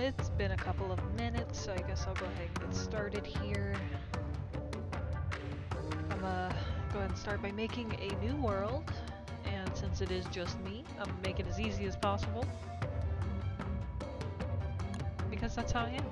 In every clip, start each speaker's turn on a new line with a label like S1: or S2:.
S1: It's been a couple of minutes, so I guess I'll go ahead and get started here. I'm gonna go ahead and start by making a new world, and since it is just me, I'm gonna make it as easy as possible, because that's how I am.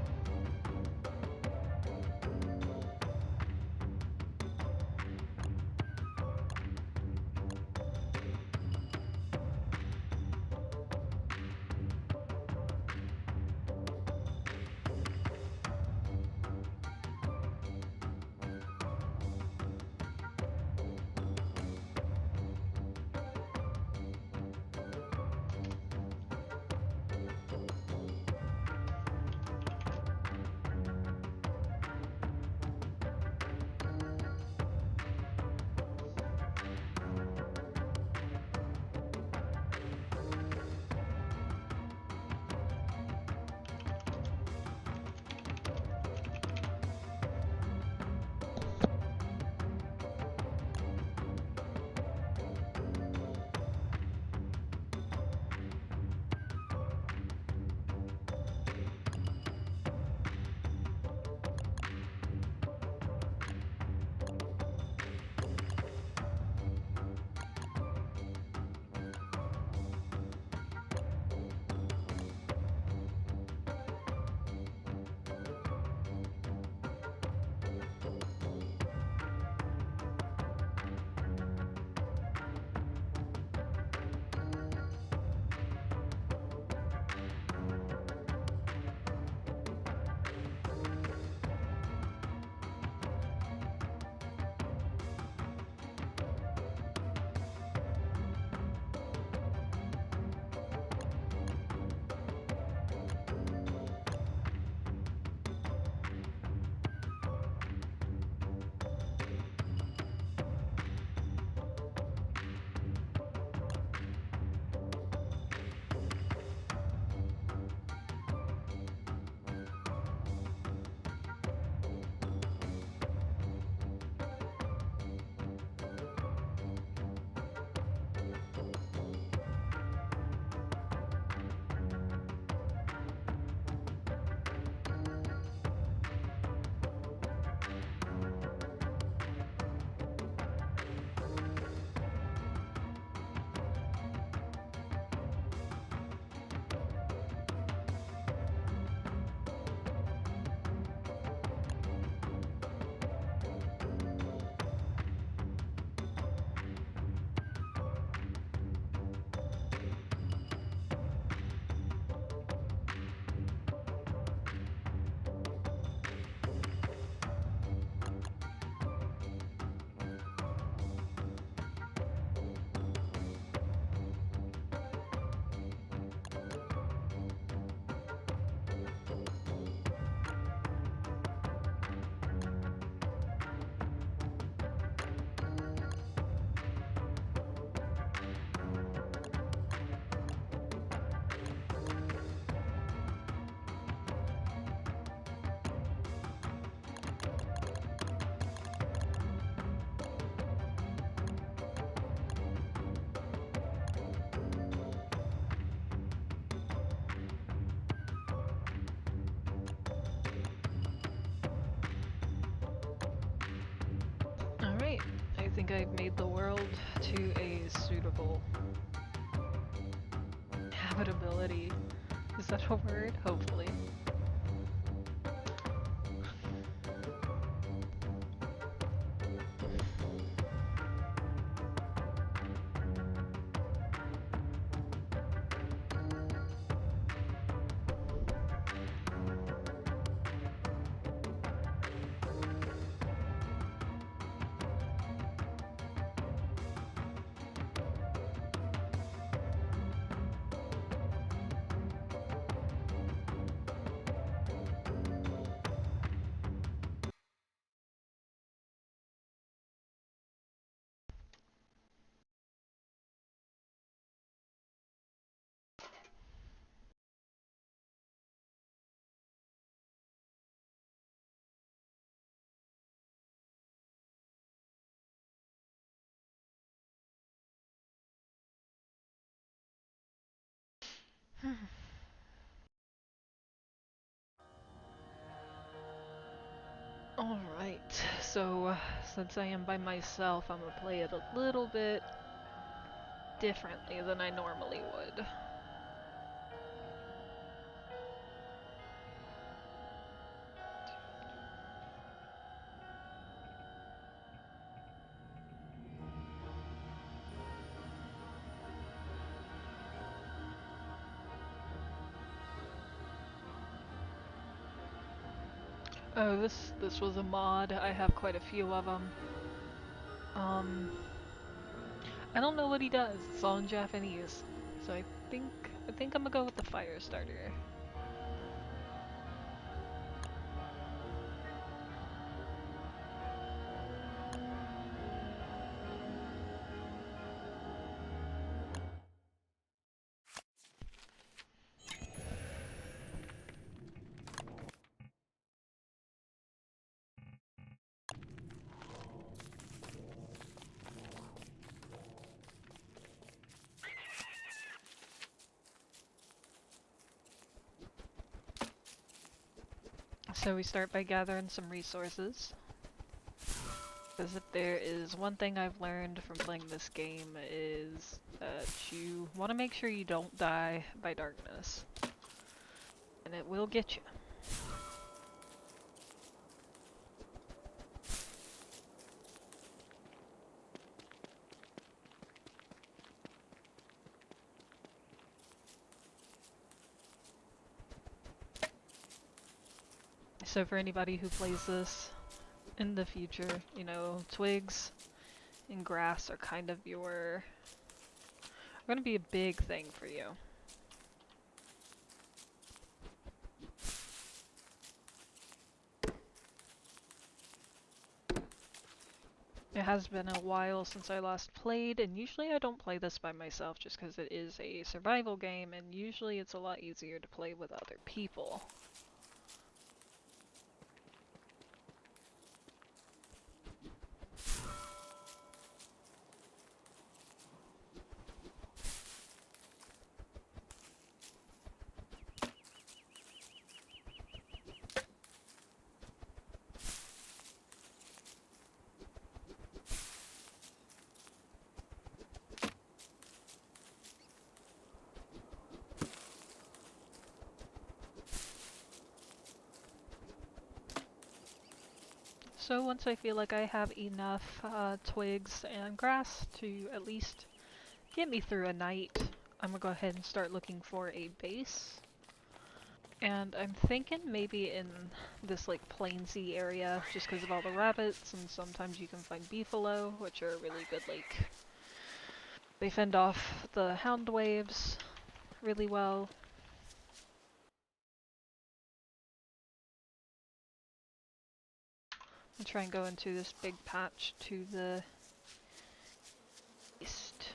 S1: Alright, I think I've made the world to a suitable habitability. Is that a word? Hopefully. So, since I am by myself, I'm gonna play it a little bit differently than I normally would. Oh, this was a mod. I have quite a few of them. Um, I don't know what he does. It's all in Japanese, so I think I'm gonna go with the fire starter. So we start by gathering some resources. Because if there is one thing I've learned from playing this game is that you want to make sure you don't die by darkness. And it will get you. So for anybody who plays this in the future, you know, twigs and grass are kind of are going to be a big thing for you. It has been a while since I last played, and usually I don't play this by myself just because it is a survival game, and usually it's a lot easier to play with other people. So once I feel like I have enough twigs and grass to at least get me through a night, I'm gonna go ahead and start looking for a base. And I'm thinking maybe in this like plainsy area, just because of all the rabbits, and sometimes you can find beefalo, which are really good, like, they fend off the hound waves really well. I'll try and go into this big patch to the east.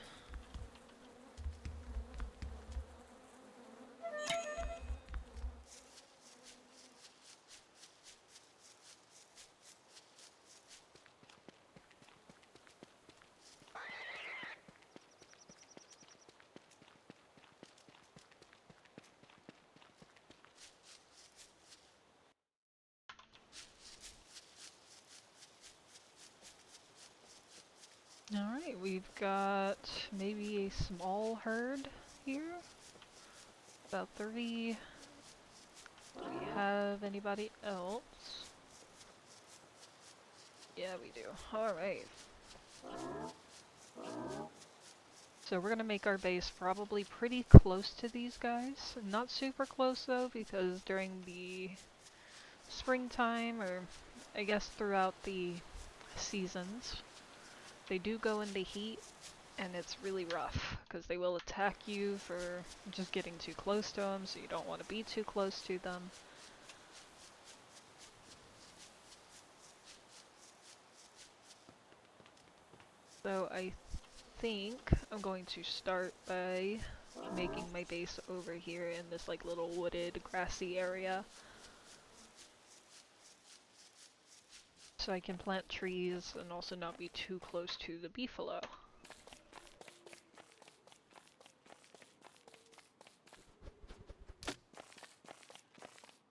S1: Alright, we've got maybe a small herd here. About 30. Do we have anybody else? Yeah, we do. Alright. So we're gonna make our base probably pretty close to these guys. Not super close though, because during the springtime, or I guess throughout the seasons, they do go into heat, and it's really rough, because they will attack you for just getting too close to them, so you don't want to be too close to them. So I think I'm going to start by making my base over here in this like little wooded grassy area, so I can plant trees and also not be too close to the beefalo.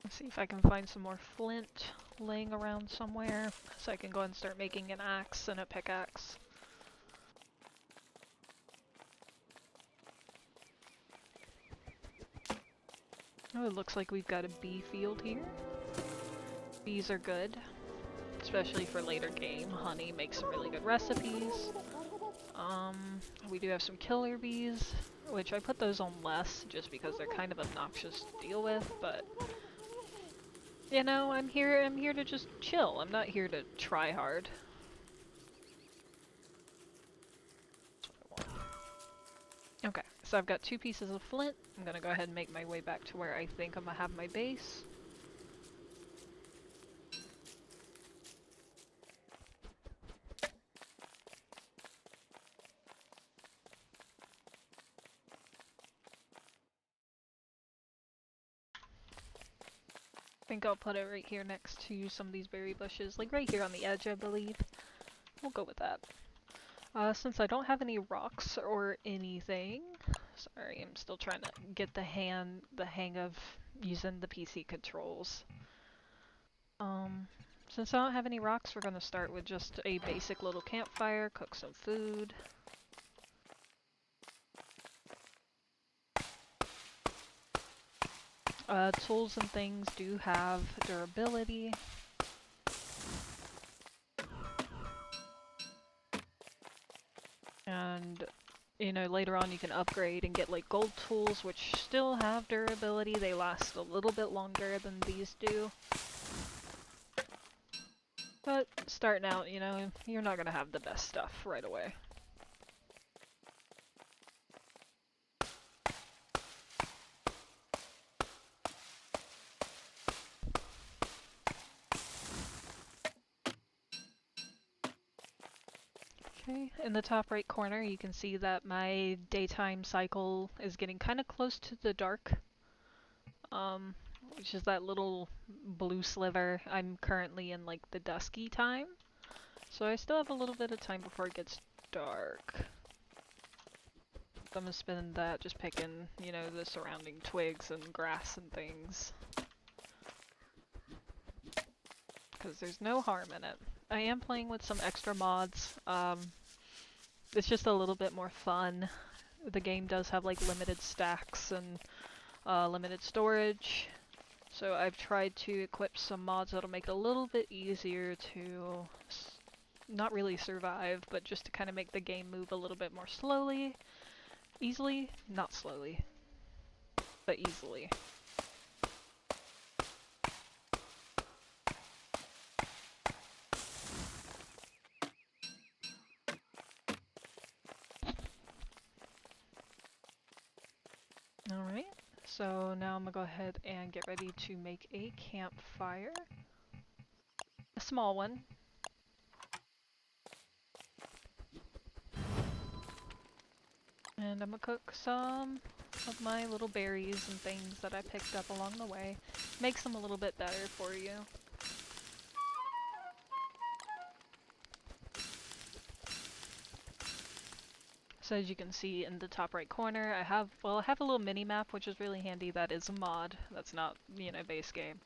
S1: Let's see if I can find some more flint laying around somewhere, so I can go and start making an axe and a pickaxe. Oh, it looks like we've got a bee field here. Bees are good, especially for later game. Honey makes some really good recipes. We do have some killer bees, which I put those on less just because they're kind of obnoxious to deal with, but you know, I'm here to just chill. I'm not here to try hard. Okay, so I've got 2 pieces of flint. I'm gonna go ahead and make my way back to where I think I'm gonna have my base. I think I'll put it right here next to some of these berry bushes, like right here on the edge, I believe. We'll go with that. Since I don't have any rocks or anything, sorry, I'm still trying to get the hang of using the PC controls. Since I don't have any rocks, we're gonna start with just a basic little campfire, cook some food. Tools and things do have durability. And, you know, later on you can upgrade and get like gold tools, which still have durability. They last a little bit longer than these do. But starting out, you know, you're not gonna have the best stuff right away. Okay, in the top right corner you can see that my daytime cycle is getting kind of close to the dark, which is that little blue sliver. I'm currently in like the dusky time, so I still have a little bit of time before it gets dark. I'm gonna spend that just picking, you know, the surrounding twigs and grass and things, because there's no harm in it. I am playing with some extra mods. It's just a little bit more fun. The game does have like limited stacks and limited storage, so I've tried to equip some mods that'll make it a little bit easier to not really survive, but just to kind of make the game move a little bit more slowly. Easily? Not slowly, but easily. Alright, so now I'm gonna go ahead and get ready to make a campfire. A small one. And I'm gonna cook some of my little berries and things that I picked up along the way. Makes them a little bit better for you. So as you can see in the top right corner, I have a little mini map, which is really handy. That is a mod. That's not, you know, base game.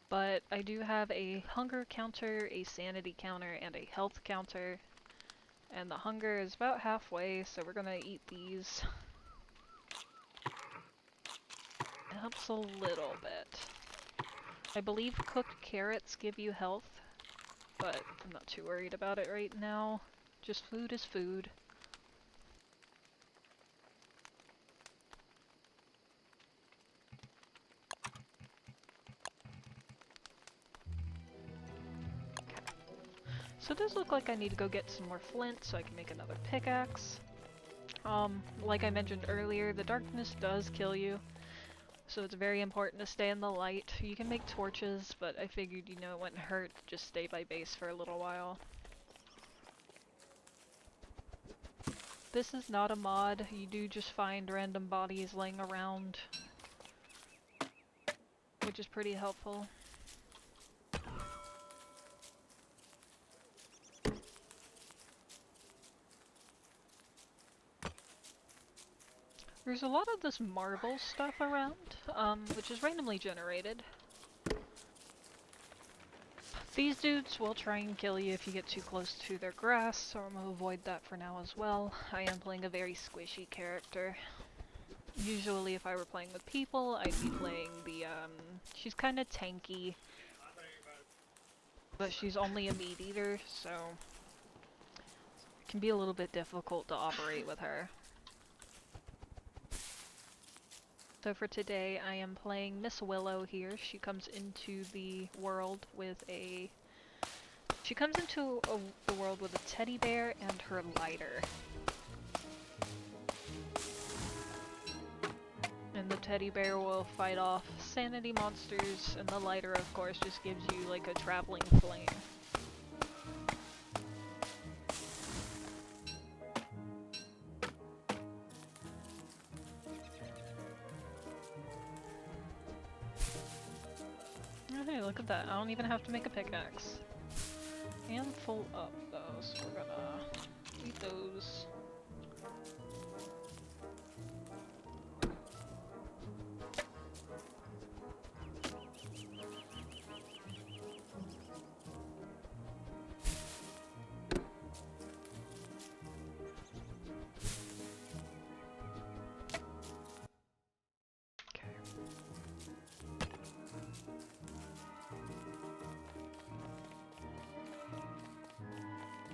S1: But I do have a hunger counter, a sanity counter, and a health counter. And the hunger is about halfway, so we're gonna eat these. It helps a little bit. I believe cooked carrots give you health, but I'm not too worried about it right now. Just food is food. So it does look like I need to go get some more flint so I can make another pickaxe. Like I mentioned earlier, the darkness does kill you, so it's very important to stay in the light. You can make torches, but I figured, you know, it wouldn't hurt to just stay by base for a little while. This is not a mod. You do just find random bodies laying around, which is pretty helpful. There's a lot of this marble stuff around, which is randomly generated. These dudes will try and kill you if you get too close to their grass, so I'm gonna avoid that for now as well. I am playing a very squishy character. Usually if I were playing with people, I'd be playing the, she's kinda tanky, but she's only a meat eater, so it can be a little bit difficult to operate with her. So for today, I am playing Miss Willow here. She comes into the world with a... She comes into the world with a teddy bear and her lighter. And the teddy bear will fight off sanity monsters, and the lighter, of course, just gives you like a traveling flame. Oh hey, look at that. I don't even have to make a pickaxe. And full up those. We're gonna eat those.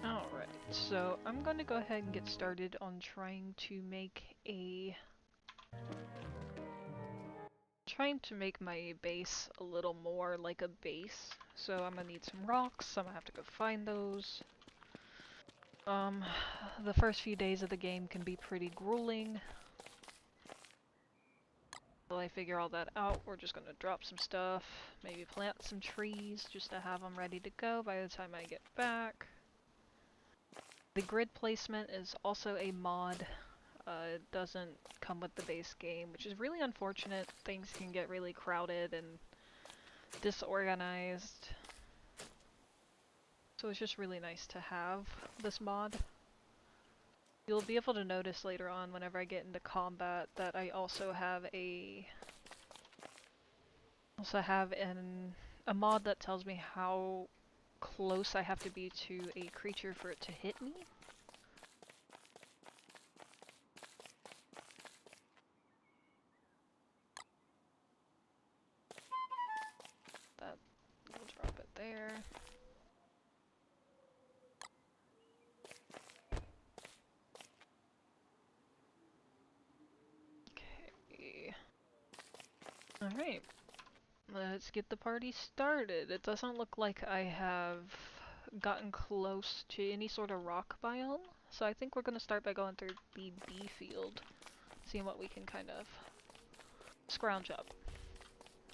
S1: Alright, so I'm gonna go ahead and get started on trying to make my base a little more like a base. So I'm gonna need some rocks, I'm gonna have to go find those. The first few days of the game can be pretty grueling. Until I figure all that out, we're just gonna drop some stuff, maybe plant some trees just to have them ready to go by the time I get back. The grid placement is also a mod. It doesn't come with the base game, which is really unfortunate. Things can get really crowded and disorganized. So it's just really nice to have this mod. You'll be able to notice later on whenever I get into combat that I also have a mod that tells me how close I have to be to a creature for it to hit me. That, we'll drop it there. Okay. Alright. Let's get the party started. It doesn't look like I have gotten close to any sort of rock biome, so I think we're gonna start by going through the bee field, seeing what we can kind of scrounge up.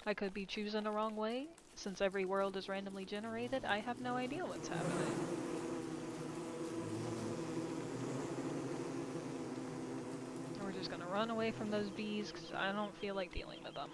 S1: I could be choosing the wrong way, since every world is randomly generated. I have no idea what's happening. We're just gonna run away from those bees, because I don't feel like dealing with them.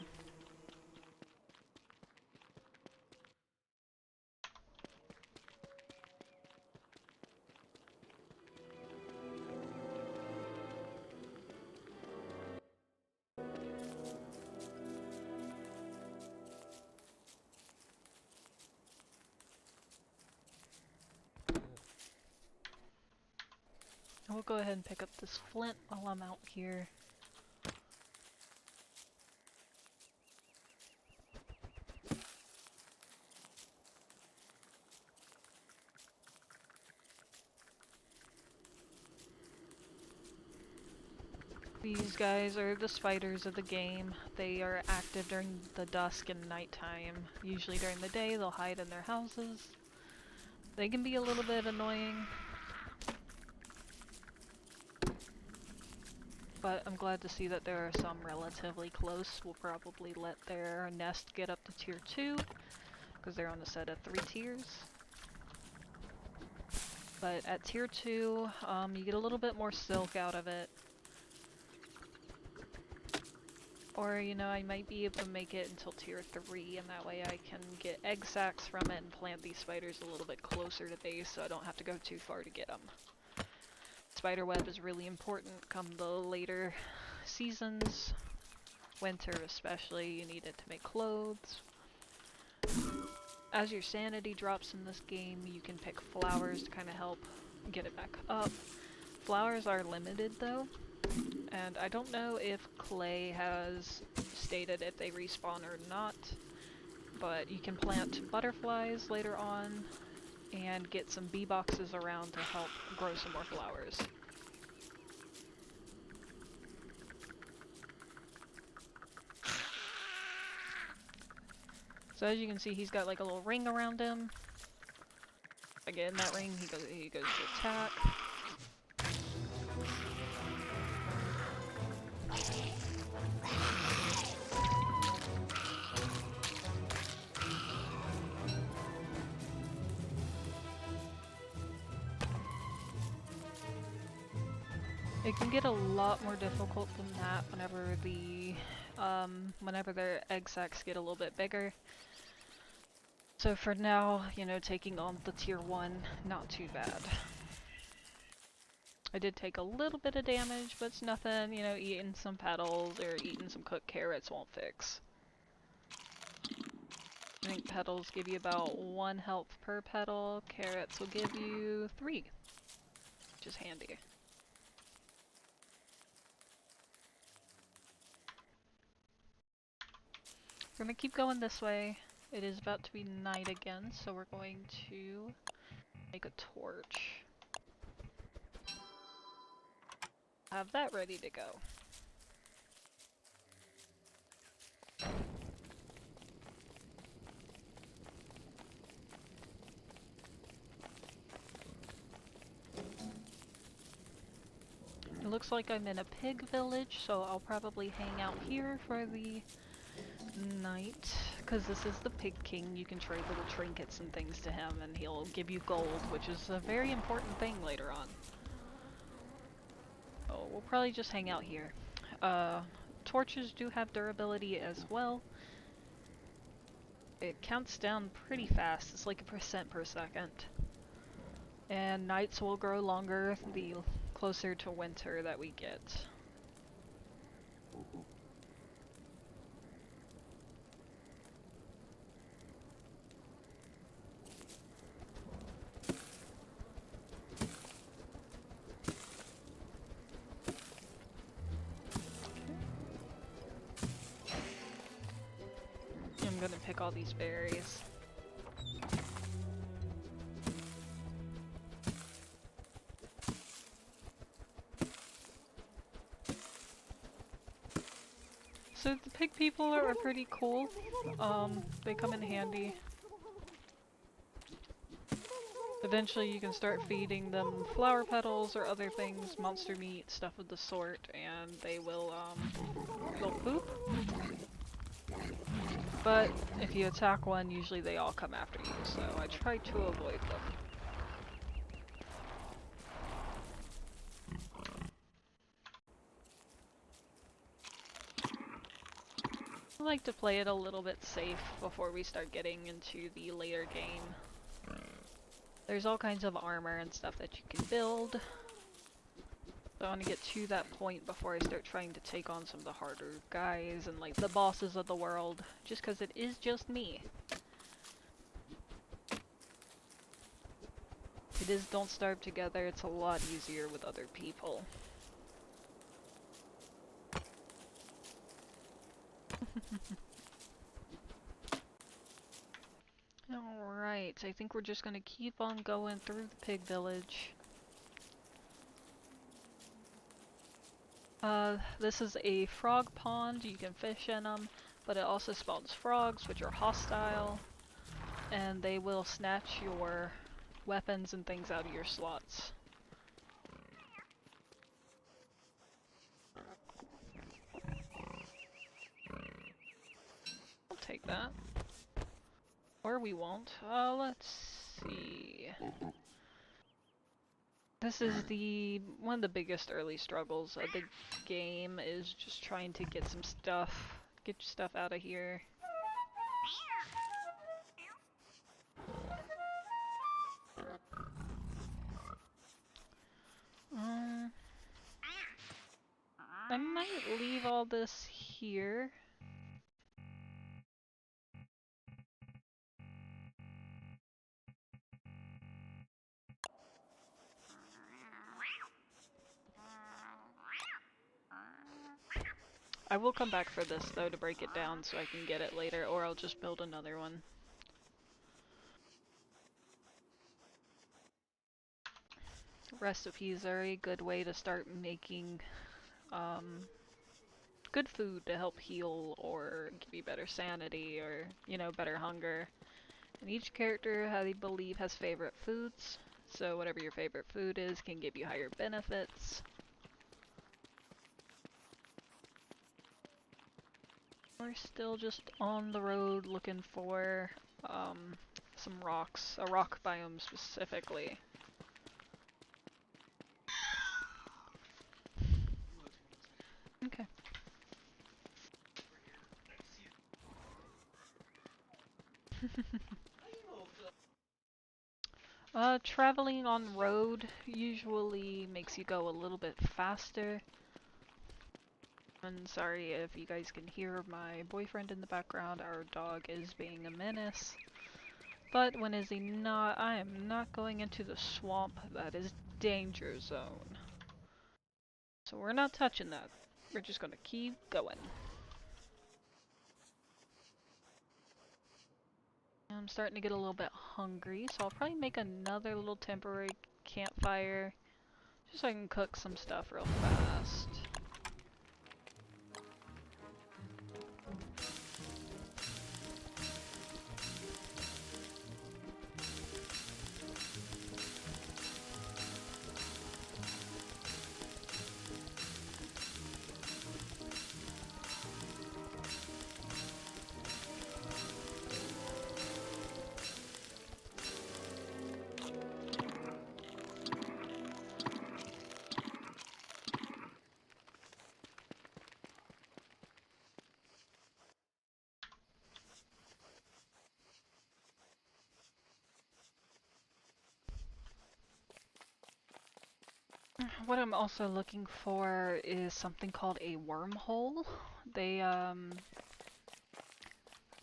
S1: We'll go ahead and pick up this flint while I'm out here. These guys are the spiders of the game. They are active during the dusk and nighttime. Usually during the day they'll hide in their houses. They can be a little bit annoying, but I'm glad to see that there are some relatively close. We'll probably let their nest get up to tier 2, because they're on a set of 3 tiers. But at tier 2, you get a little bit more silk out of it. Or, you know, I might be able to make it until tier 3, and that way I can get egg sacs from it and plant these spiders a little bit closer to base so I don't have to go too far to get them. Spiderweb is really important come the later seasons. Winter especially, you need it to make clothes. As your sanity drops in this game, you can pick flowers to kind of help get it back up. Flowers are limited though, and I don't know if Clay has stated if they respawn or not, but you can plant butterflies later on and get some bee boxes around to help grow some more flowers. So as you can see, he's got like a little ring around him. Again, that ring, he goes to attack. It can get a lot more difficult than that whenever their egg sacs get a little bit bigger. So for now, you know, taking on the tier 1, not too bad. I did take a little bit of damage, but it's nothing, you know, eating some petals or eating some cooked carrots won't fix. I think petals give you about 1 health per petal, carrots will give you 3, which is handy. We're gonna keep going this way. It is about to be night again, so we're going to make a torch. Have that ready to go. It looks like I'm in a pig village, so I'll probably hang out here for the night. Because this is the Pig King, you can trade little trinkets and things to him, and he'll give you gold, which is a very important thing later on. Oh, we'll probably just hang out here. Torches do have durability as well. It counts down pretty fast, it's like 1% per second. And nights will grow longer the closer to winter that we get. I'm gonna pick all these berries. So the pig people are pretty cool. They come in handy. Eventually you can start feeding them flower petals or other things, monster meat, stuff of the sort, and they will, they'll poop. But if you attack one, usually they all come after you, so I try to avoid them. I like to play it a little bit safe before we start getting into the later game. There's all kinds of armor and stuff that you can build. So I want to get to that point before I start trying to take on some of the harder guys and like the bosses of the world, just because it is just me. It is Don't Starve Together, it's a lot easier with other people. Alright, I think we're just gonna keep on going through the pig village. This is a frog pond, you can fish in them, but it also spawns frogs, which are hostile, and they will snatch your weapons and things out of your slots. I'll take that. Or we won't. Let's see. This is one of the biggest early struggles of the game, is just trying to get some stuff, get your stuff out of here. I might leave all this here. I will come back for this though to break it down so I can get it later, or I'll just build another one. Recipes are a good way to start making good food to help heal or give you better sanity or, you know, better hunger. And each character, I believe, has favorite foods, so whatever your favorite food is can give you higher benefits. We're still just on the road looking for some rocks, a rock biome specifically. Okay. Traveling on road usually makes you go a little bit faster. And sorry if you guys can hear my boyfriend in the background, our dog is being a menace. But when is he not? I am not going into the swamp. That is danger zone. So we're not touching that. We're just gonna keep going. I'm starting to get a little bit hungry, so I'll probably make another little temporary campfire just so I can cook some stuff real fast. What I'm also looking for is something called a wormhole. They,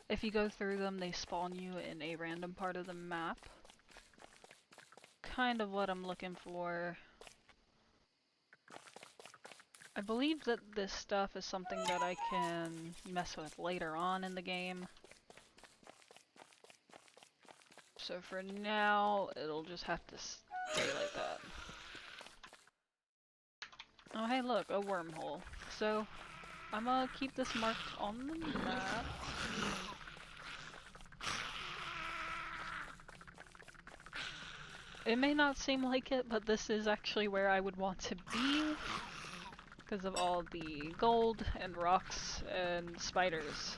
S1: if you go through them, they spawn you in a random part of the map. Kind of what I'm looking for. I believe that this stuff is something that I can mess with later on in the game. So for now, it'll just have to stay like that. Oh hey look, a wormhole. So, I'm gonna keep this marked on the map. It may not seem like it, but this is actually where I would want to be because of all the gold and rocks and spiders.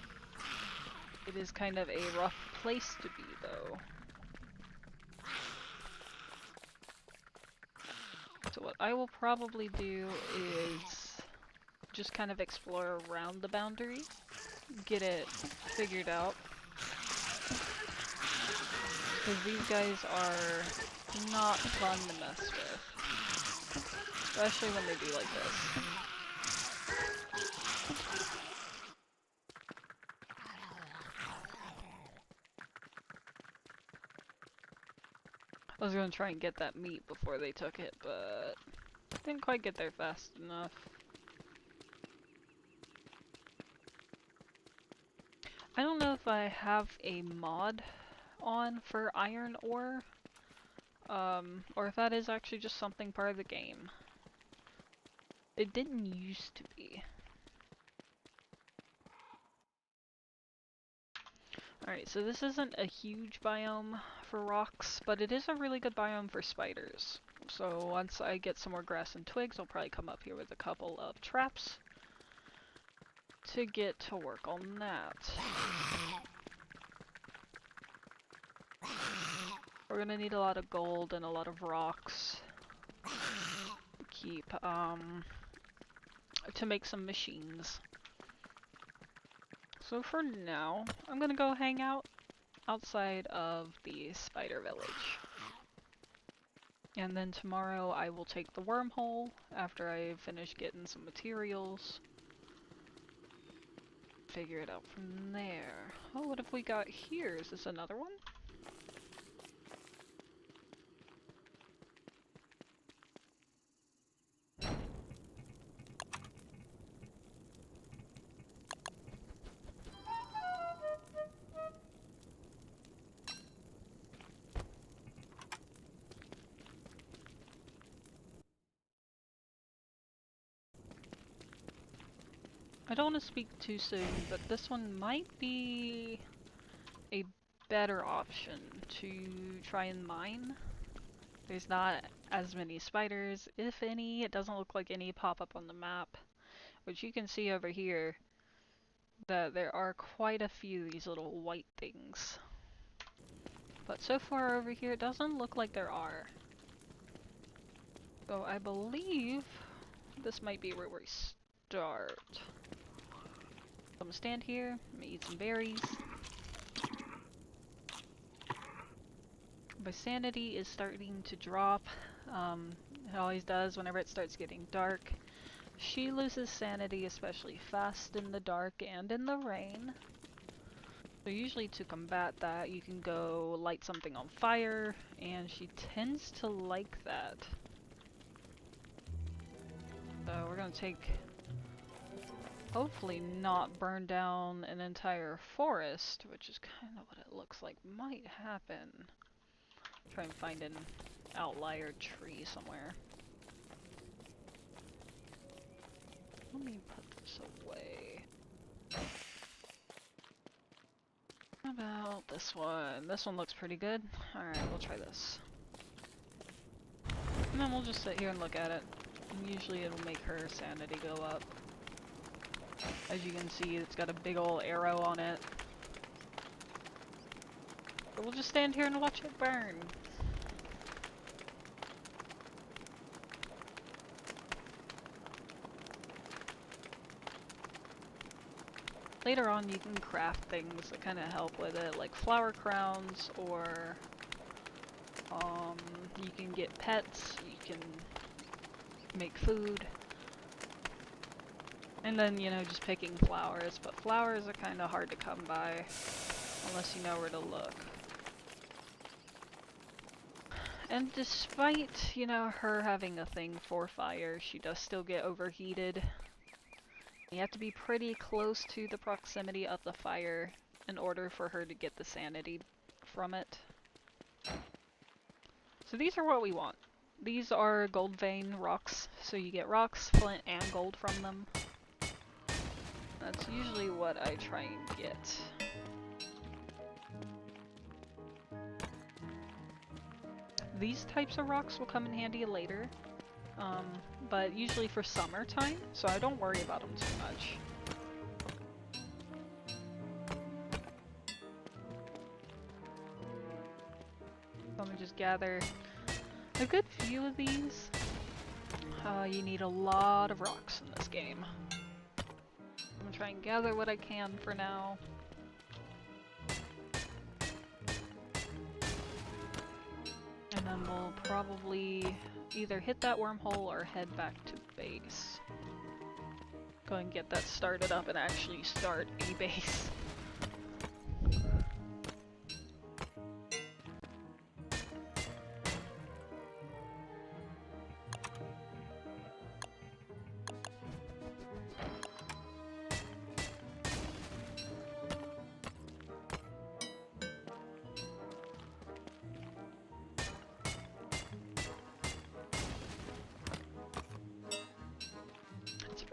S1: It is kind of a rough place to be though. So what I will probably do is just kind of explore around the boundary, get it figured out. Because these guys are not fun to mess with. Especially when they do like this. I was gonna try and get that meat before they took it, but didn't quite get there fast enough. I don't know if I have a mod on for iron ore, or if that is actually just something part of the game. It didn't used to be. Alright, so this isn't a huge biome for rocks, but it is a really good biome for spiders. So once I get some more grass and twigs, I'll probably come up here with a couple of traps to get to work on that. We're gonna need a lot of gold and a lot of rocks to keep, to make some machines. So for now, I'm gonna go hang out outside of the spider village. And then tomorrow I will take the wormhole after I finish getting some materials. Figure it out from there. Oh, what have we got here? Is this another one? I don't want to speak too soon, but this one might be a better option to try and mine. There's not as many spiders, if any. It doesn't look like any pop up on the map, which you can see over here that there are quite a few of these little white things. But so far over here, it doesn't look like there are. So I believe this might be where we start. I'm gonna stand here, I'm gonna eat some berries. My sanity is starting to drop. It always does whenever it starts getting dark. She loses sanity especially fast in the dark and in the rain. So usually to combat that, you can go light something on fire, and she tends to like that. So we're gonna take, hopefully not burn down an entire forest, which is kind of what it looks like might happen. Try and find an outlier tree somewhere. Let me put this away. How about this one? This one looks pretty good. Alright, we'll try this. And then we'll just sit here and look at it. And usually it'll make her sanity go up. As you can see, it's got a big ol' arrow on it. But we'll just stand here and watch it burn. Later on you can craft things that kind of help with it, like flower crowns, or you can get pets, you can make food. And then, you know, just picking flowers, but flowers are kind of hard to come by unless you know where to look. And despite, you know, her having a thing for fire, she does still get overheated. You have to be pretty close to the proximity of the fire in order for her to get the sanity from it. So these are what we want. These are gold vein rocks, so you get rocks, flint, and gold from them. That's usually what I try and get. These types of rocks will come in handy later. But usually for summertime, so I don't worry about them too much. Let me just gather a good few of these. You need a lot of rocks in this game. I'm gonna try and gather what I can for now. And then we'll probably either hit that wormhole or head back to base. Go and get that started up and actually start a base.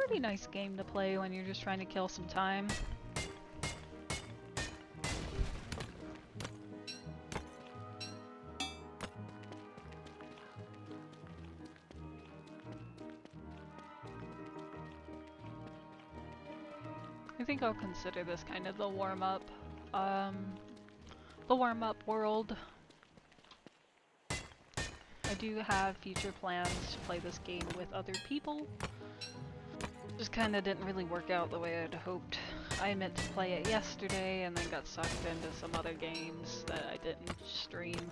S1: Pretty nice game to play when you're just trying to kill some time. I think I'll consider this kind of the warm-up. The warm-up world. I do have future plans to play this game with other people. Just kinda didn't really work out the way I'd hoped. I meant to play it yesterday and then got sucked into some other games that I didn't stream.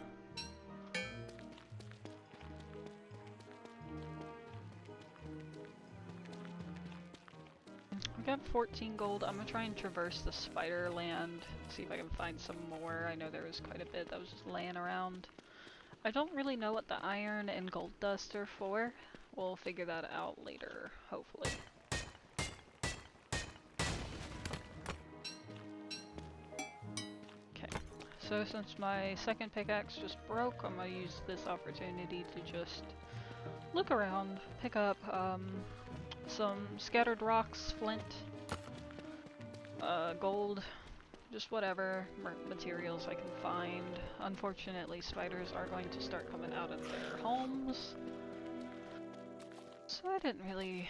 S1: I got 14 gold. I'm gonna try and traverse the spider land, see if I can find some more. I know there was quite a bit that was just laying around. I don't really know what the iron and gold dust are for. We'll figure that out later, hopefully. So since my second pickaxe just broke, I'm gonna use this opportunity to just look around, pick up some scattered rocks, flint, Gold, just whatever materials I can find. Unfortunately, spiders are going to start coming out of their homes. So I didn't really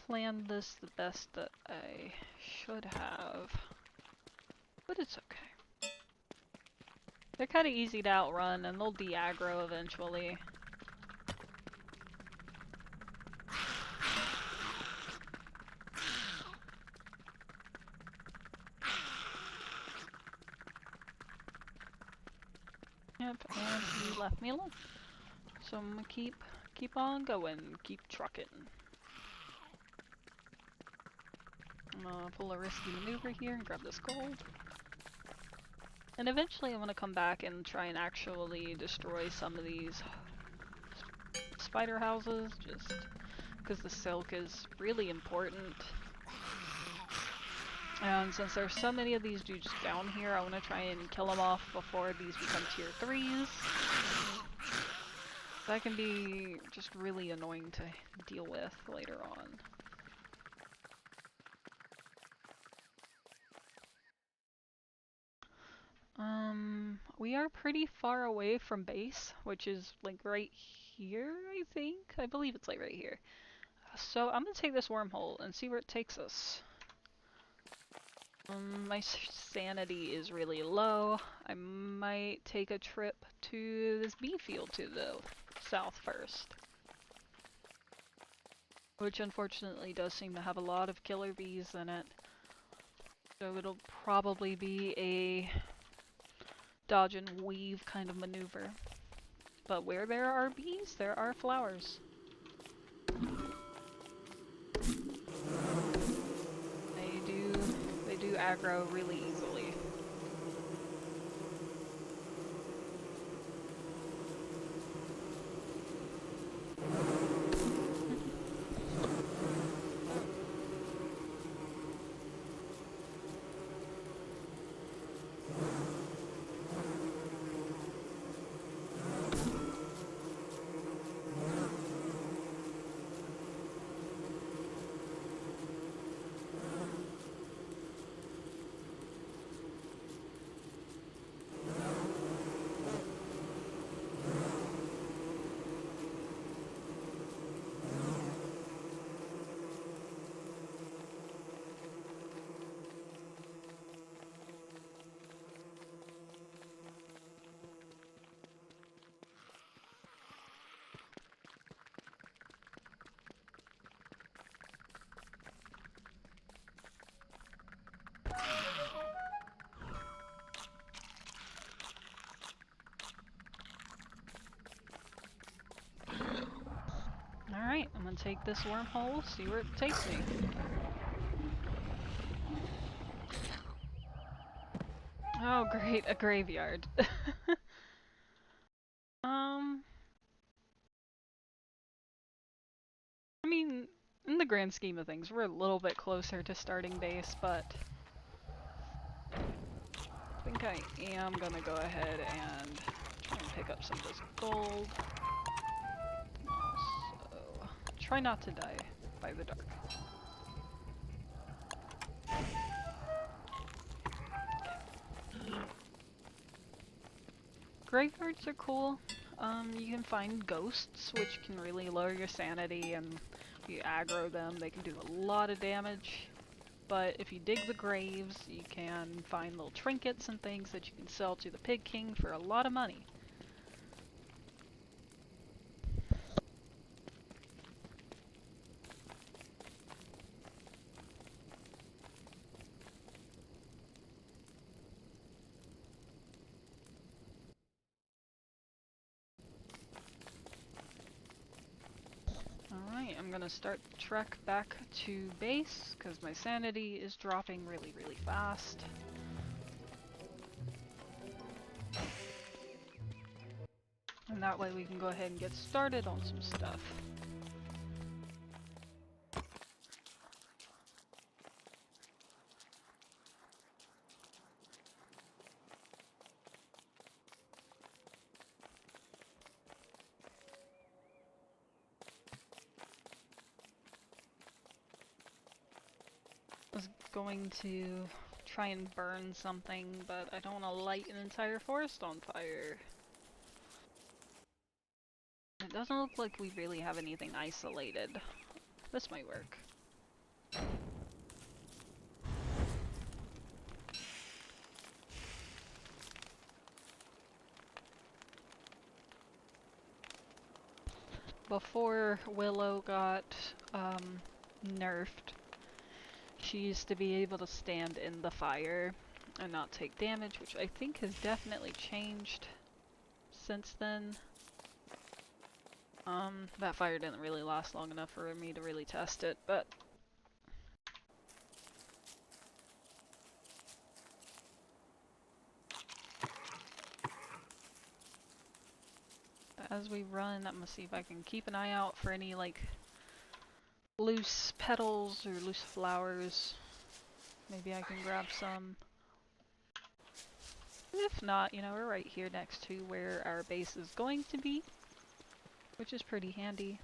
S1: plan this the best that I should have. But it's okay. They're kind of easy to outrun and they'll de-aggro eventually. Yep, and he left me alone. So I'm gonna keep on going, keep trucking. I'm gonna pull a risky maneuver here and grab this gold. And eventually I'm gonna come back and try and actually destroy some of these spider houses, just because the silk is really important. And since there's so many of these dudes down here, I want to try and kill them off before these become tier 3s. That can be just really annoying to deal with later on. We are pretty far away from base, which is like right here, I think? I believe it's like right here. So I'm gonna take this wormhole and see where it takes us. My sanity is really low. I might take a trip to this bee field to the south first. Which unfortunately does seem to have a lot of killer bees in it. So it'll probably be a dodge and weave kind of maneuver. But where there are bees, there are flowers. They do aggro really easily. Alright, I'm gonna take this wormhole, see where it takes me. Oh great, a graveyard. I mean, in the grand scheme of things, we're a little bit closer to starting base, but I think I am gonna go ahead and try and pick up some of this gold. Also, try not to die by the dark. Graveyards are cool. You can find ghosts, which can really lower your sanity, and if you aggro them, they can do a lot of damage. But if you dig the graves, you can find little trinkets and things that you can sell to the Pig King for a lot of money. Alright, I'm gonna start the trek back to base, because my sanity is dropping really, really fast. And that way we can go ahead and get started on some stuff. going to try and burn something, but I don't want to light an entire forest on fire. It doesn't look like we really have anything isolated. This might work. Before Willow got nerfed, she used to be able to stand in the fire and not take damage, which I think has definitely changed since then. That fire didn't really last long enough for me to really test it, but as we run, I'm gonna see if I can keep an eye out for any like loose petals or loose flowers. Maybe I can grab some. If not, you know, we're right here next to where our base is going to be, which is pretty handy.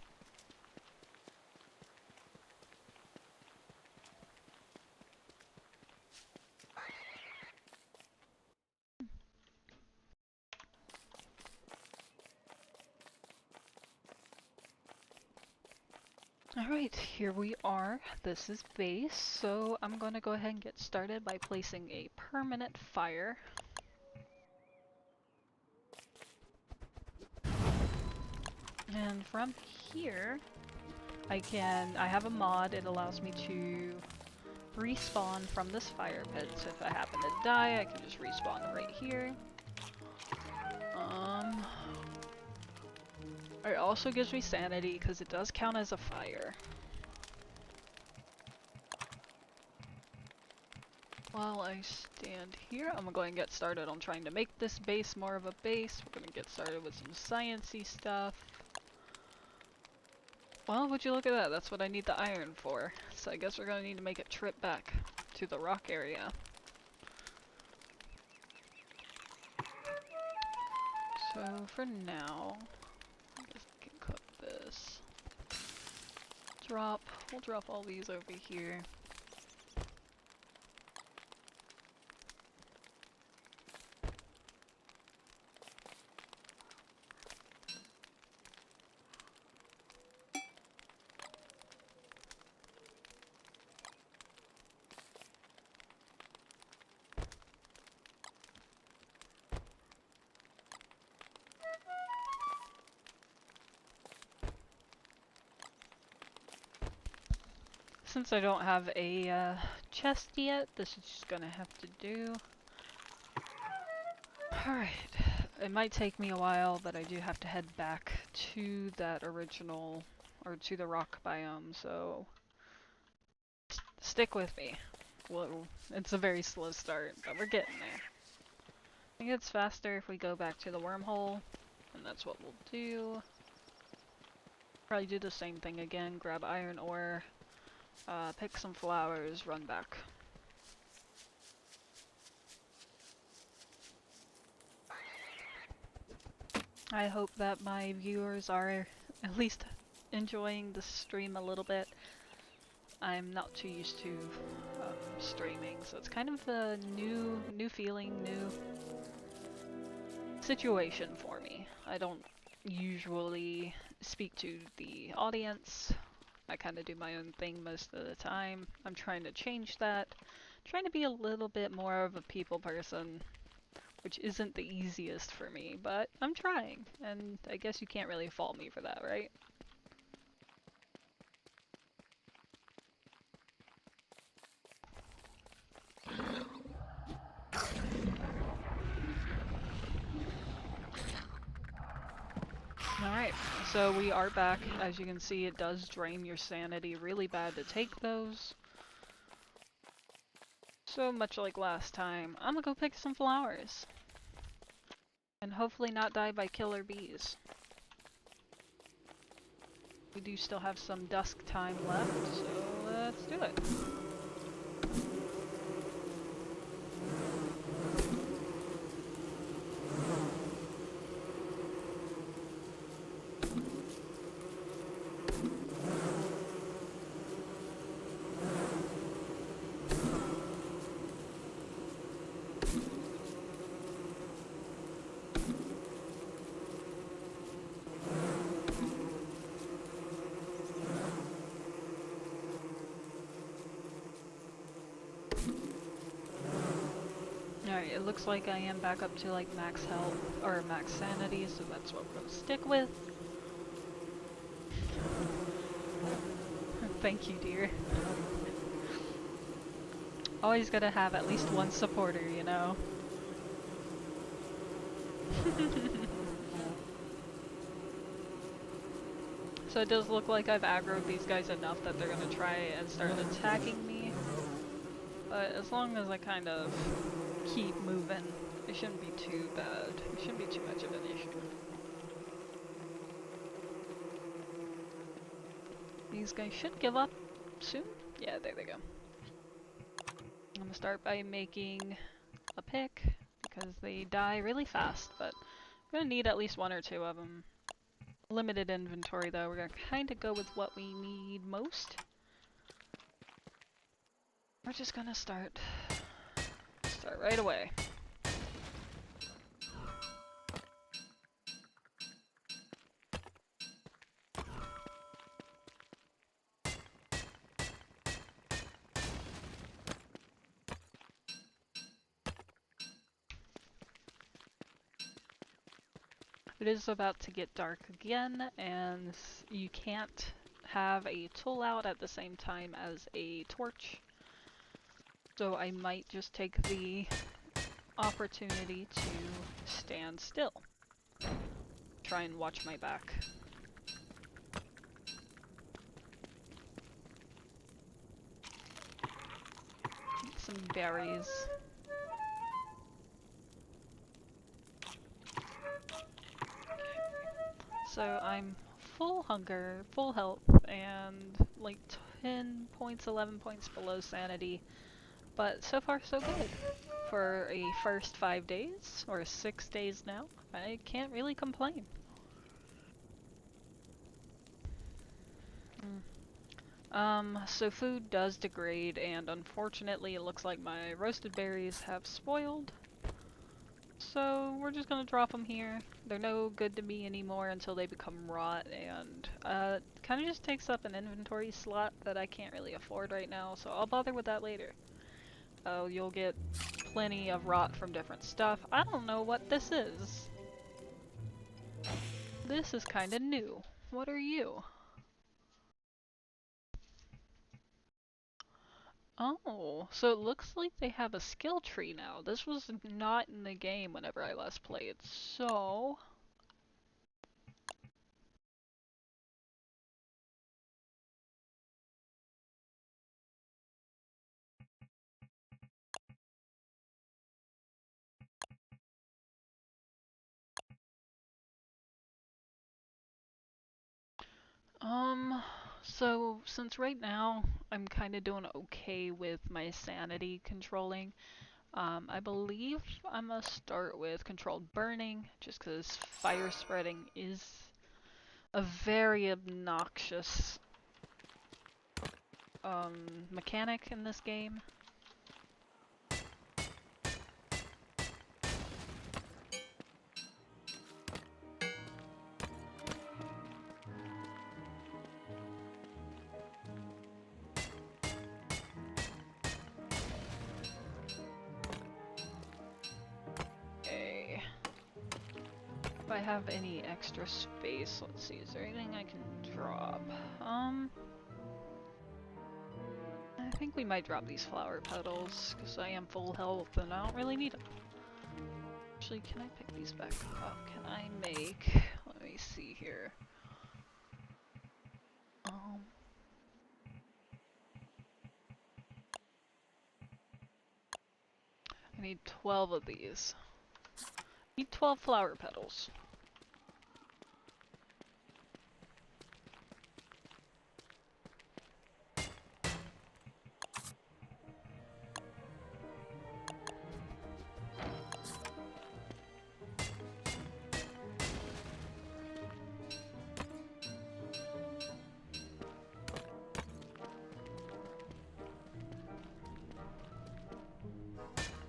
S1: Alright, here we are. This is base, so I'm going to go ahead and get started by placing a permanent fire. And from here, I have a mod, it allows me to respawn from this fire pit, so if I happen to die, I can just respawn right here. It also gives me sanity, because it does count as a fire. While I stand here, I'm gonna go ahead and get started on trying to make this base more of a base. We're gonna get started with some science-y stuff. Well, would you look at that? That's what I need the iron for. So I guess we're gonna need to make a trip back to the rock area. So for now, I guess I can cook this. We'll drop all these over here. Since I don't have a chest yet, this is just gonna have to do. Alright, it might take me a while, but I do have to head back to that original, or to the rock biome, so stick with me. Well, it's a very slow start, but we're getting there. I think it's faster if we go back to the wormhole, and that's what we'll do. Probably do the same thing again, grab iron ore. Pick some flowers, run back. I hope that my viewers are at least enjoying the stream a little bit. I'm not too used to streaming, so it's kind of a new feeling, new situation for me. I don't usually speak to the audience. I kind of do my own thing most of the time. I'm trying to change that. Trying to be a little bit more of a people person, which isn't the easiest for me, but I'm trying, and I guess you can't really fault me for that, right? Alright, so we are back. As you can see, it does drain your sanity really bad to take those. So much like last time, I'm gonna go pick some flowers. And hopefully not die by killer bees. We do still have some dusk time left, so let's do it. it looks like I am back up to like max health or max sanity, so that's what we'll stick with. Thank you, dear. Always gotta have at least one supporter, you know? So it does look like I've aggroed these guys enough that they're gonna try and start attacking me. But as long as I kind of keep moving, it shouldn't be too bad. It shouldn't be too much of an issue. These guys should give up soon. Yeah, there they go. I'm gonna start by making a pick because they die really fast, but I'm gonna need at least one or two of them. Limited inventory though, we're gonna kinda go with what we need most. We're just gonna start right away. It is about to get dark again, and you can't have a tool out at the same time as a torch. So I might just take the opportunity to stand still. Try and watch my back. Get some berries. So I'm full hunger, full health, and like 10 points, 11 points below sanity. But so far so good. For a first 5 days, or 6 days now, I can't really complain. So food does degrade, and unfortunately it looks like my roasted berries have spoiled. So we're just gonna drop them here. They're no good to me anymore until they become rot, and kind of just takes up an inventory slot that I can't really afford right now, so I'll bother with that later. Oh, you'll get plenty of rot from different stuff. I don't know what this is. This is kinda new. What are you? Oh, so it looks like they have a skill tree now. This was not in the game whenever I last played, so... So since right now I'm kind of doing okay with my sanity controlling, I believe I'm gonna start with controlled burning, just because fire spreading is a very obnoxious mechanic in this game. Okay. If I have any extra space, let's see, is there anything I can drop? I think we might drop these flower petals, because I am full health and I don't really need them. Actually, can I pick these back up? Can I make... let me see here. I need 12 of these. I need 12 flower petals.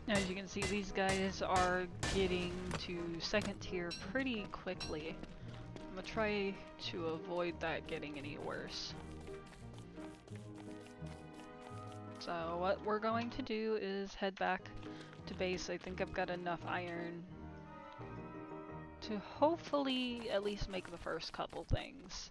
S1: As you can see, these guys are getting to second tier pretty quickly. I'm gonna try to avoid that getting any worse. So what we're going to do is head back to base, I think I've got enough iron to hopefully at least make the first couple things.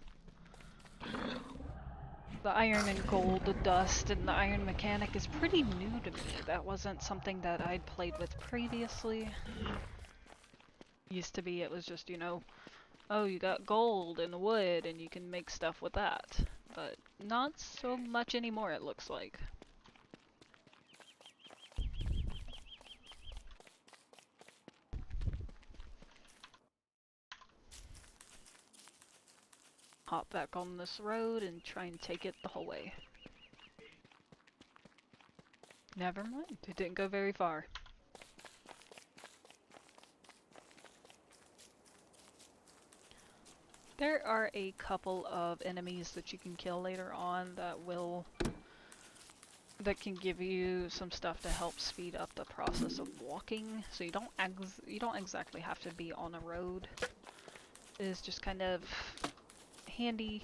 S1: The iron and gold dust and the iron mechanic is pretty new to me. That wasn't something that I'd played with previously. Used to be, it was just, you know, oh, you got gold and wood and you can make stuff with that. But not so much anymore, it looks like. Hop back on this road and try and take it the whole way. Never mind, it didn't go very far. There are a couple of enemies that you can kill later on that can give you some stuff to help speed up the process of walking. So you don't exactly have to be on a road. It is just kind of handy.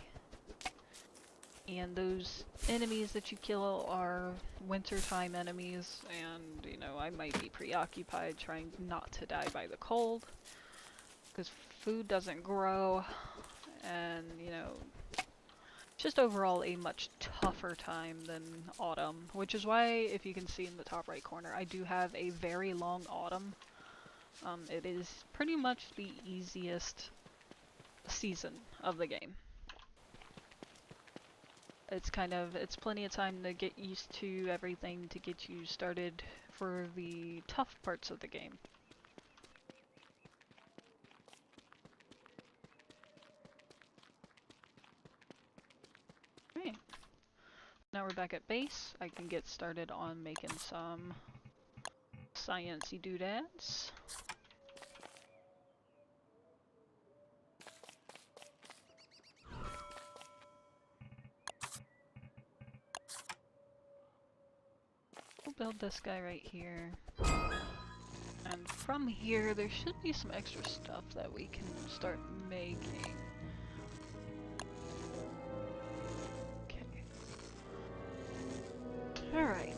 S1: And those enemies that you kill are wintertime enemies, and you know, I might be preoccupied trying not to die by the cold because food doesn't grow, and you know, just overall a much tougher time than autumn, which is why, if you can see in the top right corner, I do have a very long autumn. It is pretty much the easiest season of the game. It's plenty of time to get used to everything to get you started for the tough parts of the game. Right. Now we're back at base. I can get started on making some science-y doodads. We'll build this guy right here. And from here, there should be some extra stuff that we can start making. Okay. Alright.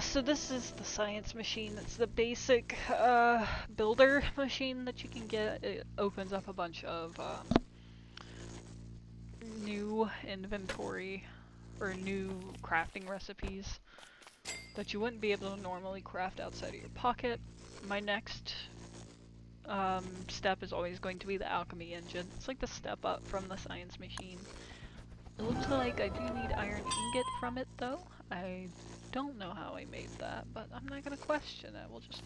S1: So this is the science machine. It's the basic builder machine that you can get. It opens up a bunch of new inventory or new crafting recipes that you wouldn't be able to normally craft outside of your pocket. My next step is always going to be the alchemy engine. It's like the step up from the science machine. It looks like I do need iron ingot from it though. I don't know how I made that, but I'm not gonna question it. We'll just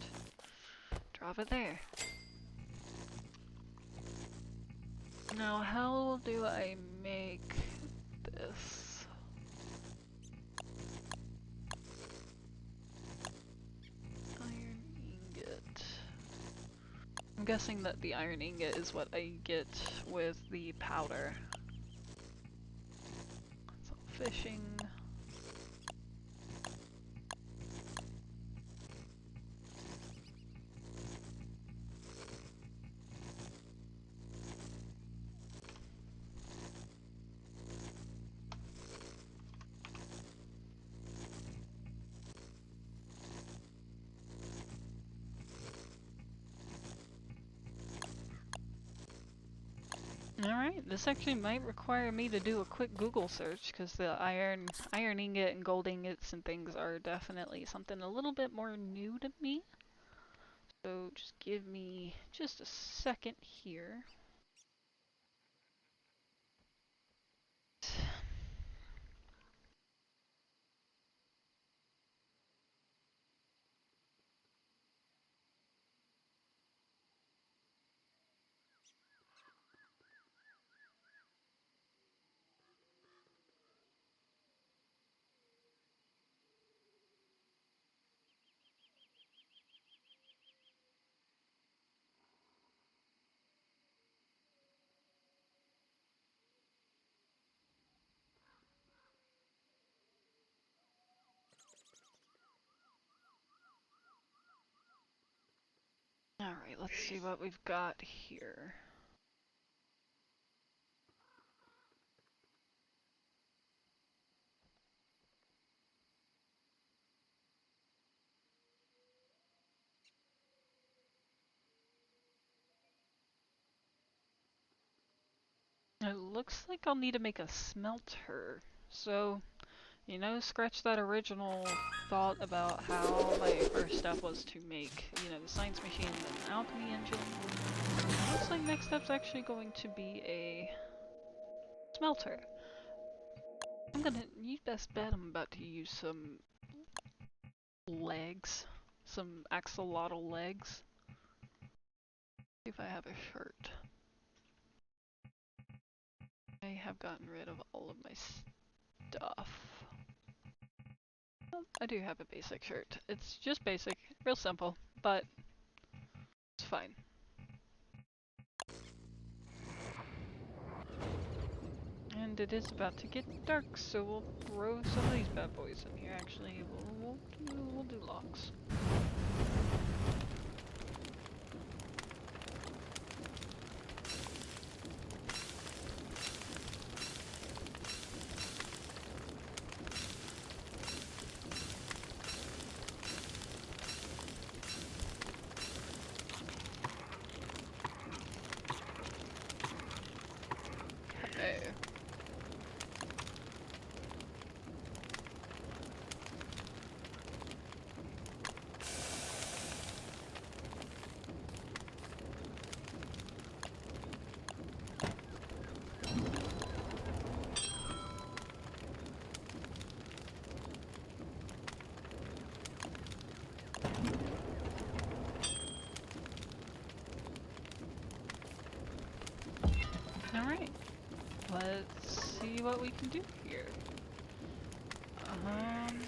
S1: drop it there. Now, how do I make this? Iron ingot. I'm guessing that the iron ingot is what I get with the powder. So fishing. Alright, this actually might require me to do a quick Google search because the iron ingot and gold ingots and things are definitely something a little bit more new to me. So just give me just a second here. Alright, let's see what we've got here. It looks like I'll need to make a smelter. So, you know, scratch that original thought about how my first step was to make, you know, the science machine and the alchemy engine. Looks like next step's actually going to be a smelter. You best bet I'm about to use some legs. Some axolotl legs. See if I have a shirt. I have gotten rid of all of my stuff. Well, I do have a basic shirt. It's just basic, real simple, but it's fine. And it is about to get dark, so we'll throw some of these bad boys in here. Actually, we'll do logs. Okay. Alright. Let's see what we can do here. I'm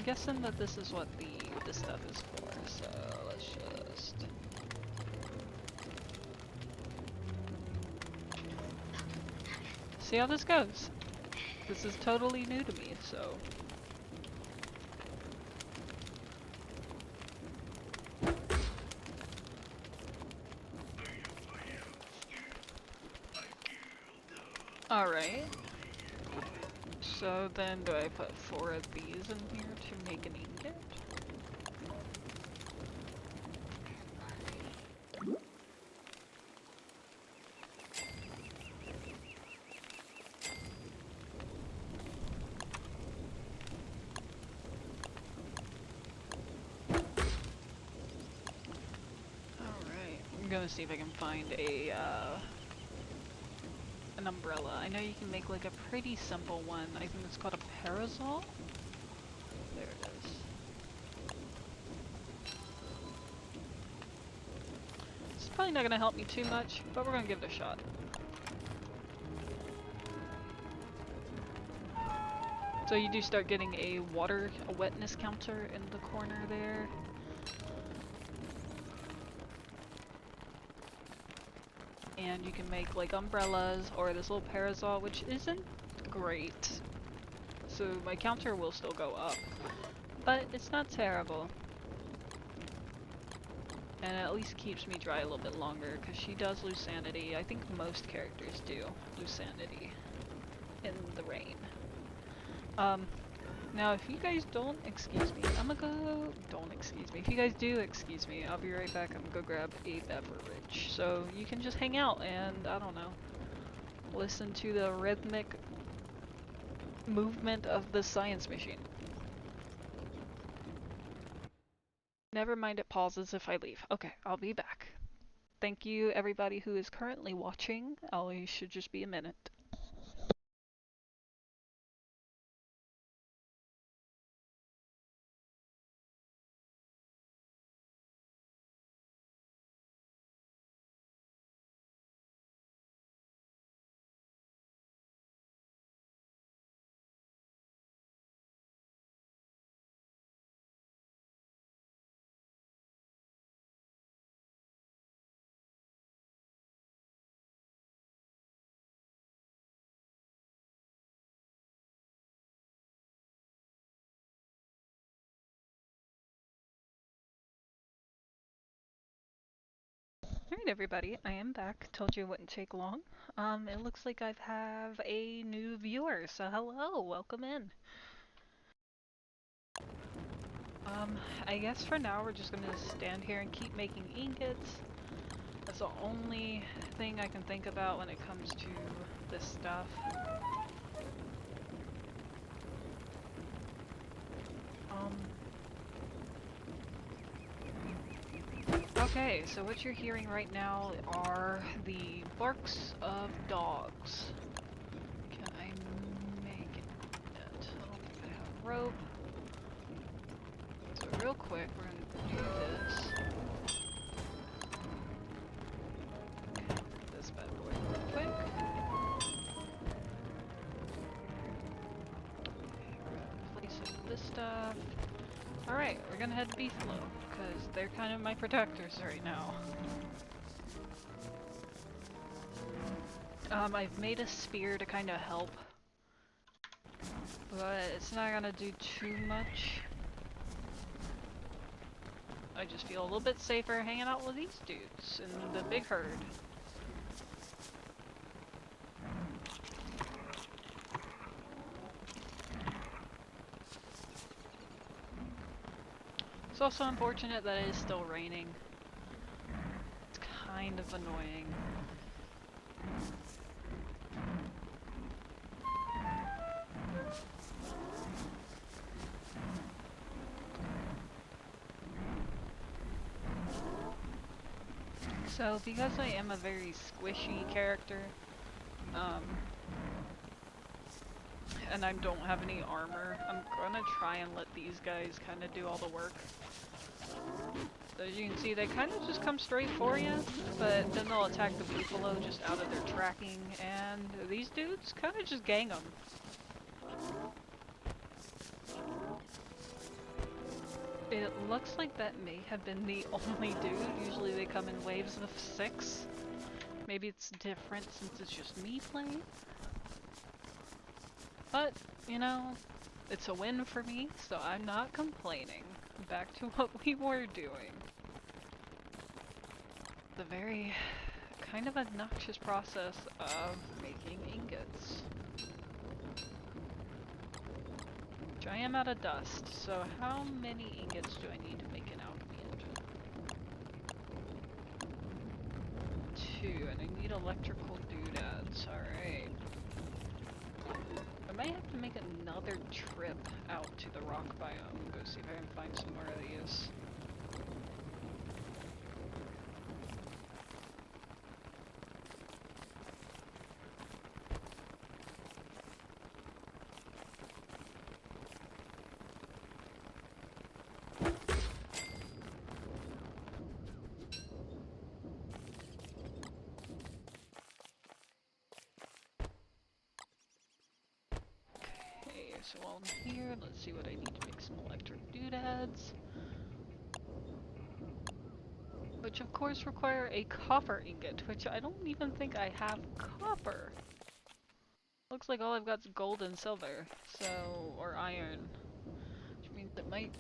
S1: guessing that this is what this stuff is for, so let's just... see how this goes. This is totally new to me, so... Alright. So then do I put 4 of these in here to make an ingot? Alright, I'm gonna see if I can find an umbrella. I know you can make like a pretty simple one. I think it's called a parasol? There it is. It's probably not gonna help me too much, but we're gonna give it a shot. So you do start getting a wetness counter in the corner there. And you can make like umbrellas or this little parasol, which isn't great. So my counter will still go up, but it's not terrible. And it at least keeps me dry a little bit longer, because she does lose sanity. I think most characters do lose sanity in the rain. Now if you guys don't excuse me, I'm gonna go... don't excuse me. If you guys do excuse me, I'll be right back. I'm gonna go grab a beverage. So you can just hang out and, I don't know, listen to the rhythmic movement of the science machine. Never mind, it pauses if I leave. Okay, I'll be back. Thank you everybody who is currently watching. I should just be a minute. Alright everybody, I am back. Told you it wouldn't take long. It looks like I have a new viewer, so hello, welcome in. I guess for now we're just gonna stand here and keep making ingots. That's the only thing I can think about when it comes to this stuff. Okay, so what you're hearing right now are the barks of dogs. Can I make it? I don't think I have rope. So real quick, we're gonna do this. This bad boy real quick. Replace it with this stuff. Alright, we're gonna head to Beefalo, because they're kind of my protectors right now. I've made a spear to kind of help, but it's not gonna do too much. I just feel a little bit safer hanging out with these dudes in the big herd. It's also unfortunate that it is still raining. It's kind of annoying. So, because I am a very squishy character, and I don't have any armor, I'm gonna try and let these guys kind of do all the work. So as you can see, they kind of just come straight for you, but then they'll attack the Beefalo just out of their tracking, and these dudes kind of just gang them. It looks like that may have been the only dude. Usually they come in waves of 6. Maybe it's different since it's just me playing. But, you know, it's a win for me, so I'm not complaining. Back to what we were doing. The very kind of obnoxious process of making ingots. Which I am out of dust, so how many ingots do I need to make an alchemy engine? 2, and I need electrical doodads, alright. I might have to make another trip out to the rock biome, go see if I can find some more of these. So while I'm here, let's see what I need to make some electric doodads. Which of course require a copper ingot, which I don't even think I have copper. Looks like all I've got is gold and silver, so, or iron. Which means it might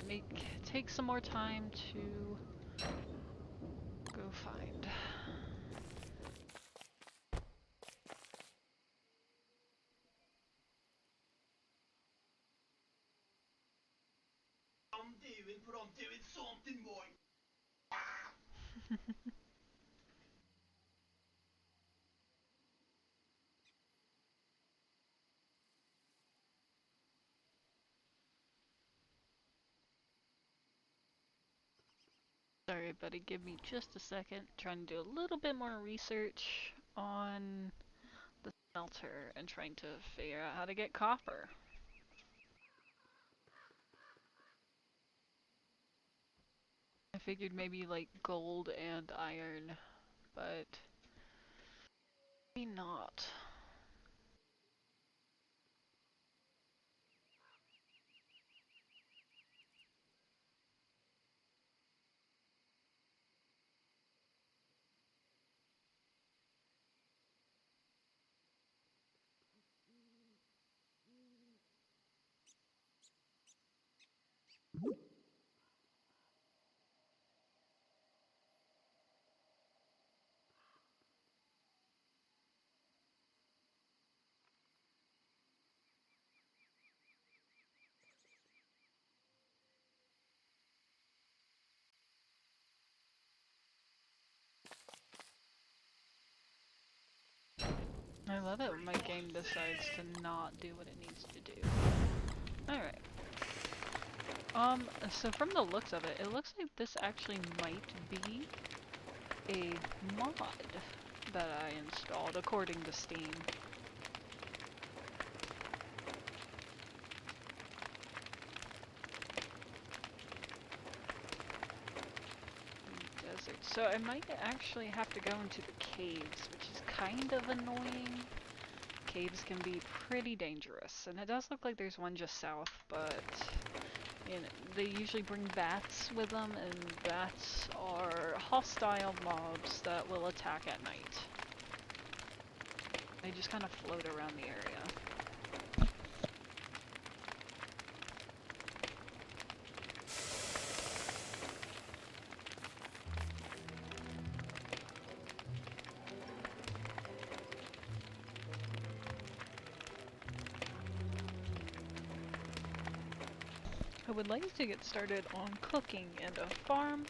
S1: take some more time to go find. Sorry buddy, give me just a second. Trying to do a little bit more research on the smelter and trying to figure out how to get copper. I figured maybe like gold and iron, but maybe not. I love it when my game decides to not do what it needs to do. Alright. So from the looks of it, it looks like this actually might be a mod that I installed according to Steam. Desert. So I might actually have to go into the caves, which is kind of annoying. Caves can be pretty dangerous, and it does look like there's one just south, but you know, they usually bring bats with them, and bats are hostile mobs that will attack at night. They just kind of float around the area. I would like to get started on cooking and a farm,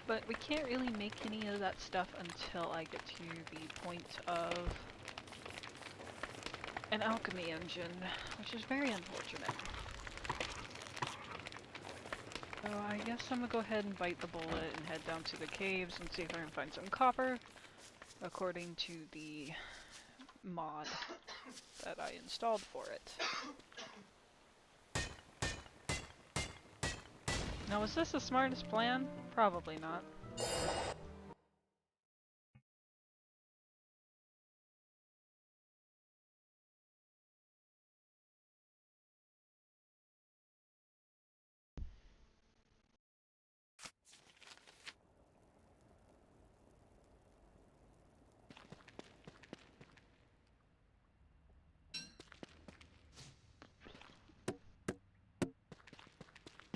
S1: but we can't really make any of that stuff until I get to the point of an alchemy engine, which is very unfortunate. So I guess I'm gonna go ahead and bite the bullet and head down to the caves and see if I can find some copper, according to the mod that I installed for it. Now, was this the smartest plan? Probably not.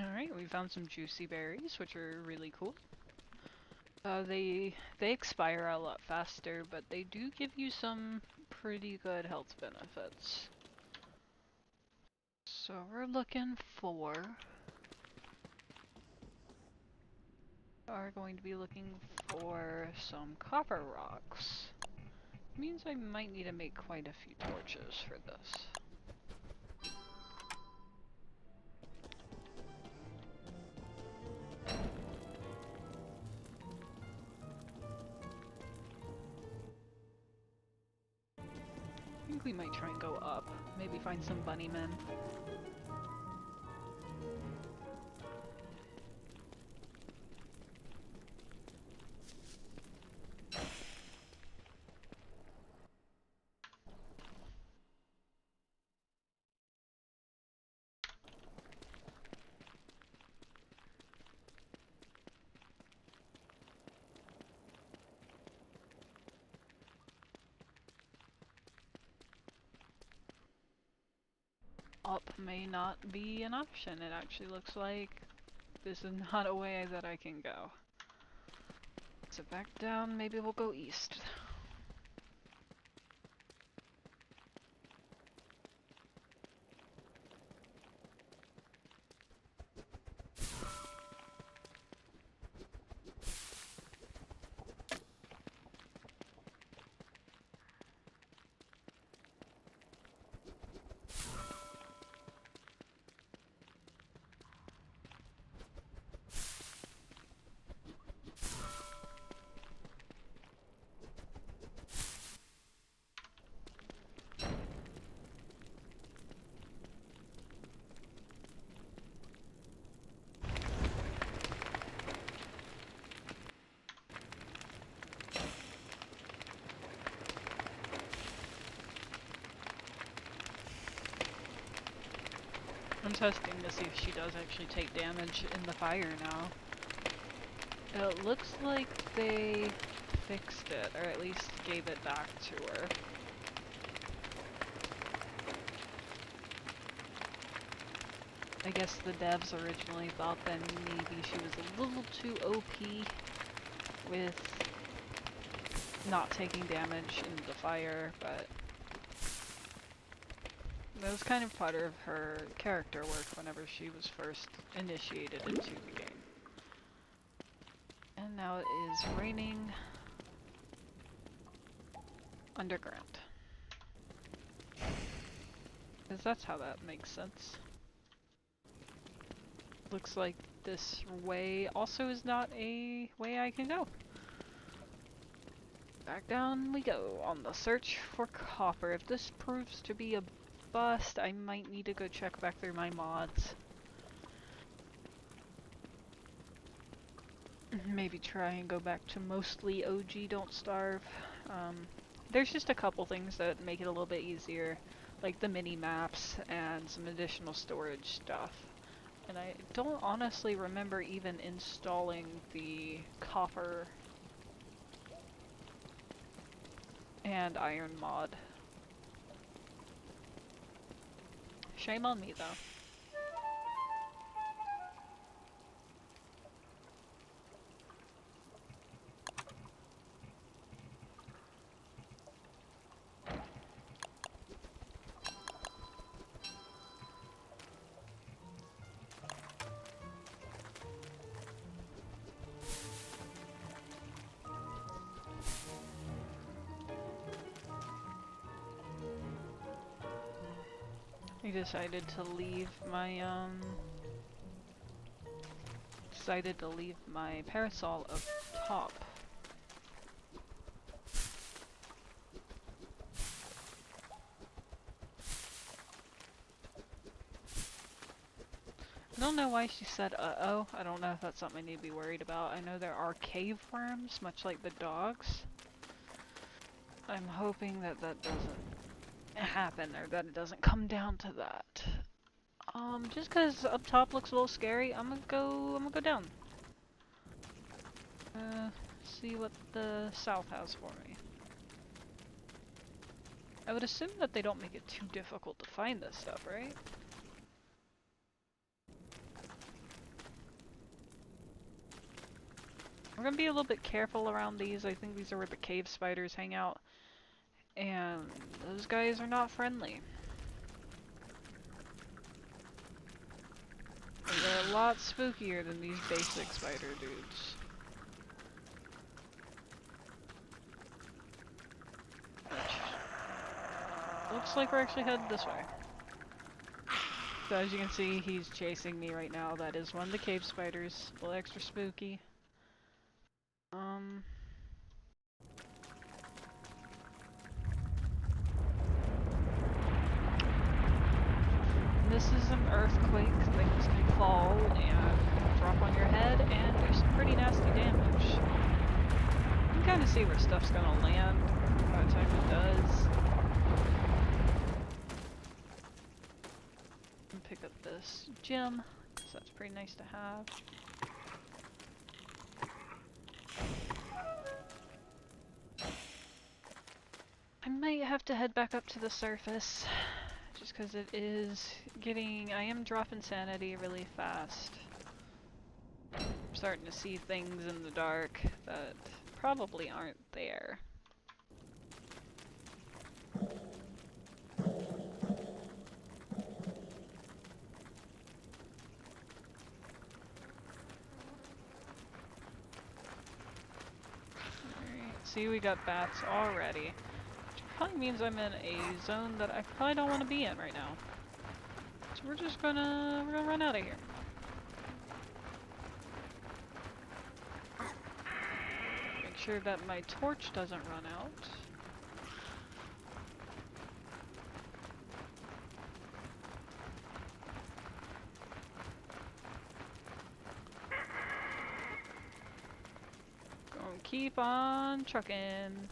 S1: Alright, we found some juicy berries, which are really cool. They expire a lot faster, but they do give you some pretty good health benefits. So we're looking for... are going to be looking for some copper rocks. Means I might need to make quite a few torches for this. I think we might try and go up. Maybe find some bunny men. Up may not be an option. It actually looks like this is not a way that I can go. So back down, maybe we'll go east. I'm testing to see if she does actually take damage in the fire now. It looks like they fixed it, or at least gave it back to her. I guess the devs originally thought that maybe she was a little too OP with not taking damage in the fire, but that was kind of part of her character work whenever she was first initiated into the game. And now it is raining underground. Because that's how that makes sense. Looks like this way also is not a way I can go. Back down we go on the search for copper. If this proves to be a bust, I might need to go check back through my mods. Maybe try and go back to mostly OG Don't Starve. There's just a couple things that make it a little bit easier, like the mini maps and some additional storage stuff. And I don't honestly remember even installing the copper and iron mod. Shame on me though. I decided to leave my parasol up top. I don't know why she said uh-oh. I don't know if that's something I need to be worried about. I know there are cave worms, much like the dogs. I'm hoping that that doesn't happen, or that it doesn't come down to that. Just cause up top looks a little scary, I'm gonna go down. See what the south has for me. I would assume that they don't make it too difficult to find this stuff, right? We're gonna be a little bit careful around these. I think these are where the cave spiders hang out. And those guys are not friendly. They're a lot spookier than these basic spider dudes. Which looks like we're actually headed this way. So as you can see, he's chasing me right now. That is one of the cave spiders. A little extra spooky. This is an earthquake. Things can fall and drop on your head and do some pretty nasty damage. You can kind of see where stuff's gonna land by the time it does. And pick up this gem, so that's pretty nice to have. I might have to head back up to the surface, just because it is getting... I am dropping sanity really fast. I'm starting to see things in the dark that probably aren't there. See, we got bats already. Which probably means I'm in a zone that I probably don't want to be in right now. So we're gonna run out of here. Make sure that my torch doesn't run out. Gonna keep on trucking.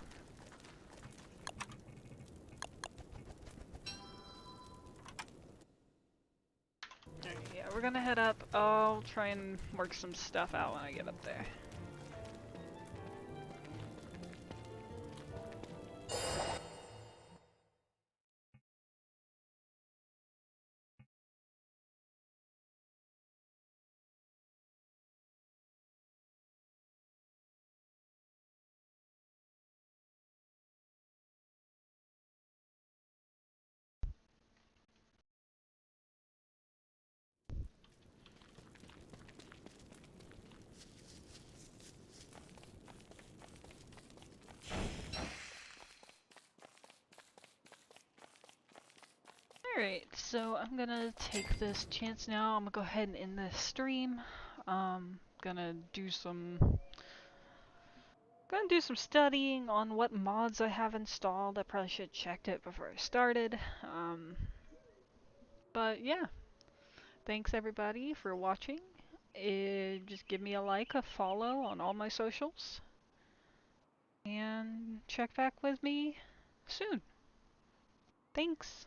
S1: Yeah, we're gonna head up. I'll try and work some stuff out when I get up there. Alright, so I'm gonna take this chance now. I'm gonna go ahead and end this stream. Gonna do some studying on what mods I have installed. I probably should have checked it before I started. But yeah, thanks everybody for watching. Just give me a like, a follow on all my socials, and check back with me soon. Thanks.